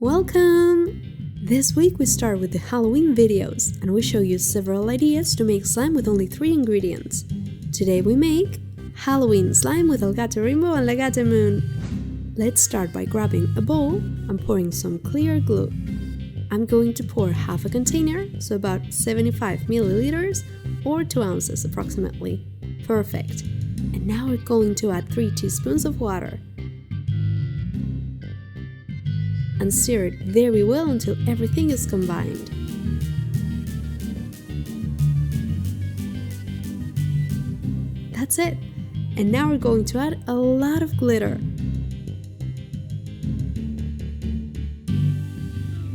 Welcome! This week we start with the Halloween videos and we show you several ideas to make slime with only 3 ingredients. Today we make Halloween slime with El Gato Rainbow and La Gata Moon. Let's start by grabbing a bowl and pouring some clear glue. I'm going to pour half a container, so about 75 milliliters or 2 ounces approximately. Perfect! And now we're going to add 3 teaspoons of water. And stir it very well until everything is combined. That's it! And now we're going to add a lot of glitter.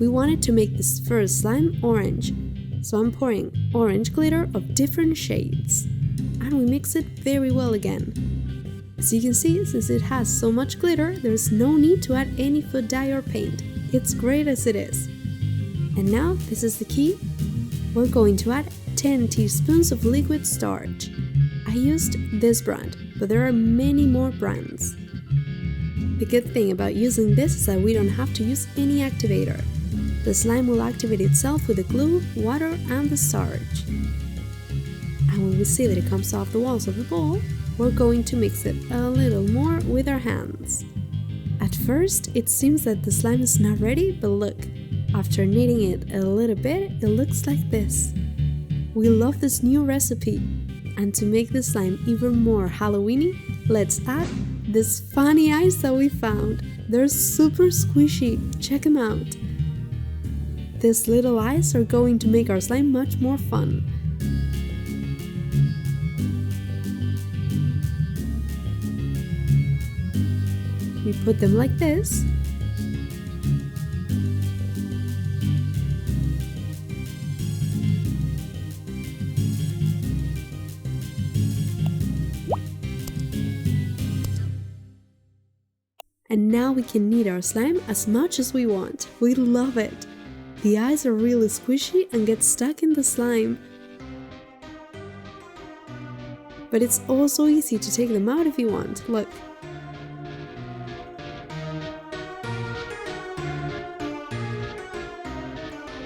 We wanted to make this first slime orange, so I'm pouring orange glitter of different shades. And we mix it very well again. As you can see, since it has so much glitter, there's no need to add any food dye or paint. It's great as it is. And now, this is the key. We're going to add 10 teaspoons of liquid starch. I used this brand, but there are many more brands. The good thing about using this is that we don't have to use any activator. The slime will activate itself with the glue, water, and the starch. And when we see that it comes off the walls of the bowl, we're going to mix it a little more with our hands. At first, it seems that the slime is not ready, but look, after kneading it a little bit, it looks like this. We love this new recipe, and to make the slime even more Halloweeny, let's add this funny eyes that we found. They're super squishy, check them out. These little eyes are going to make our slime much more fun. We put them like this. And now we can knead our slime as much as we want. We love it! The eyes are really squishy and get stuck in the slime. But it's also easy to take them out if you want. Look!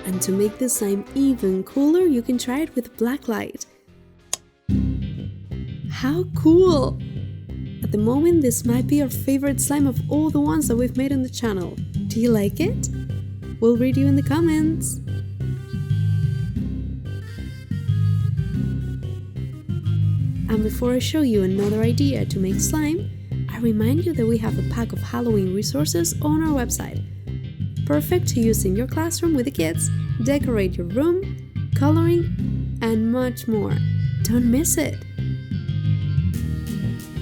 And to make the slime even cooler, you can try it with black light. How cool! At the moment, this might be our favorite slime of all the ones that we've made on the channel. Do you like it? We'll read you in the comments! And before I show you another idea to make slime, I remind you that we have a pack of Halloween resources on our website. Perfect to use in your classroom with the kids, decorate your room, coloring, and much more. Don't miss it!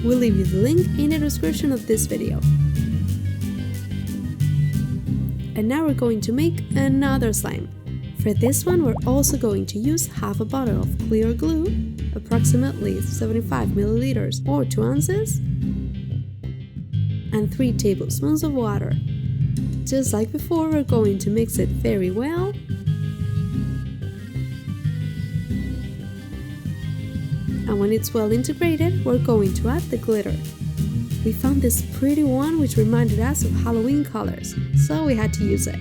We'll leave you the link in the description of this video. And now we're going to make another slime. For this one, we're also going to use half a bottle of clear glue, approximately 75 milliliters or 2 ounces, and 3 tablespoons of water. Just like before, we're going to mix it very well. And when it's well integrated, we're going to add the glitter. We found this pretty one which reminded us of Halloween colors, so we had to use it.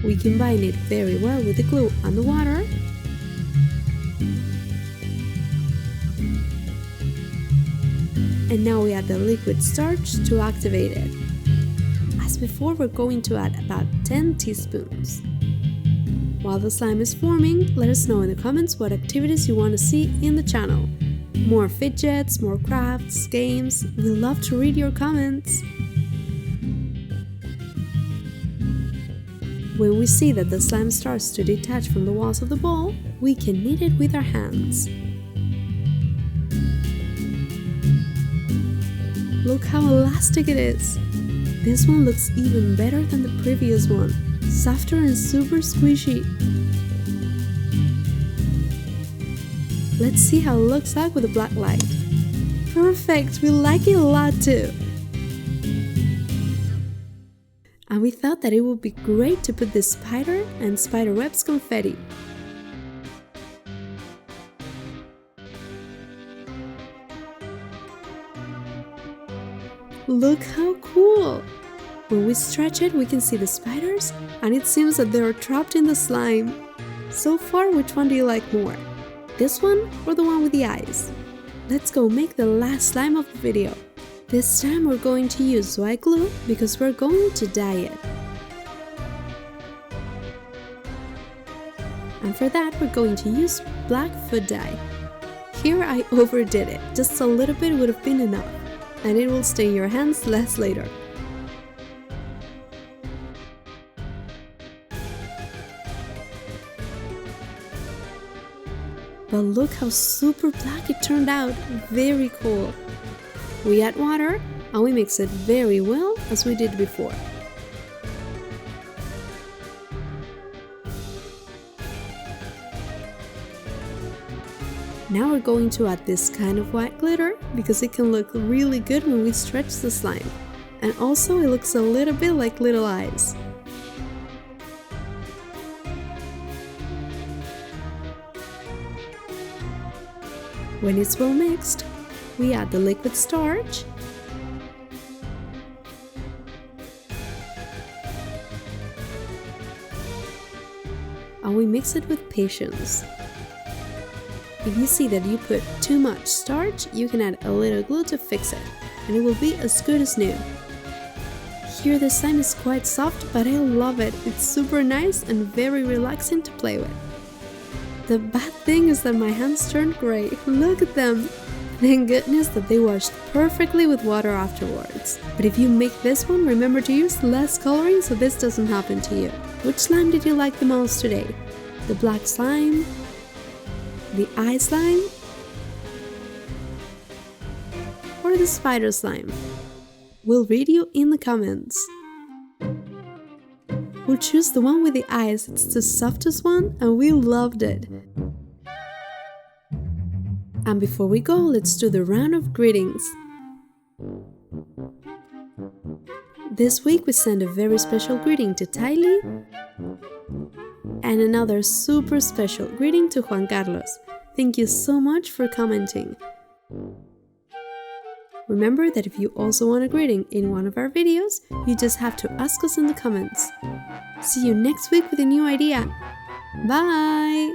We combine it very well with the glue and the water. And now we add the liquid starch to activate it. As before, we're going to add about 10 teaspoons. While the slime is forming, let us know in the comments what activities you want to see in the channel. More fidgets, more crafts, games, we love to read your comments. When we see that the slime starts to detach from the walls of the bowl, we can knead it with our hands. Look how elastic it is! This one looks even better than the previous one, softer and super squishy. Let's see how it looks like with a black light. Perfect! We like it a lot too! And we thought that it would be great to put this spider and spider webs confetti. Look how cool! When we stretch it, we can see the spiders, and it seems that they are trapped in the slime. So far, which one do you like more? This one or the one with the eyes? Let's go make the last slime of the video. This time we're going to use white glue because we're going to dye it. And for that we're going to use black food dye. Here I overdid it, just a little bit would have been enough, and it will stain your hands less later. But look how super black it turned out, very cool. We add water and we mix it very well as we did before. Now we're going to add this kind of white glitter because it can look really good when we stretch the slime. And also it looks a little bit like little eyes. When it's well mixed, we add the liquid starch and we mix it with patience. If you see that you put too much starch, you can add a little glue to fix it, and it will be as good as new. Here the slime is quite soft, but I love it. It's super nice and very relaxing to play with. The bad thing is that my hands turned gray. Look at them! Thank goodness that they washed perfectly with water afterwards. But if you make this one, remember to use less coloring so this doesn't happen to you. Which slime did you like the most today? The black slime? The eye slime? Or the spider slime? We'll read you in the comments. We'll choose the one with the eyes, it's the softest one and we loved it. And before we go, let's do the round of greetings. This week we send a very special greeting to Tylee and another super special greeting to Juan Carlos. Thank you so much for commenting. Remember that if you also want a greeting in one of our videos, you just have to ask us in the comments. See you next week with a new idea. Bye!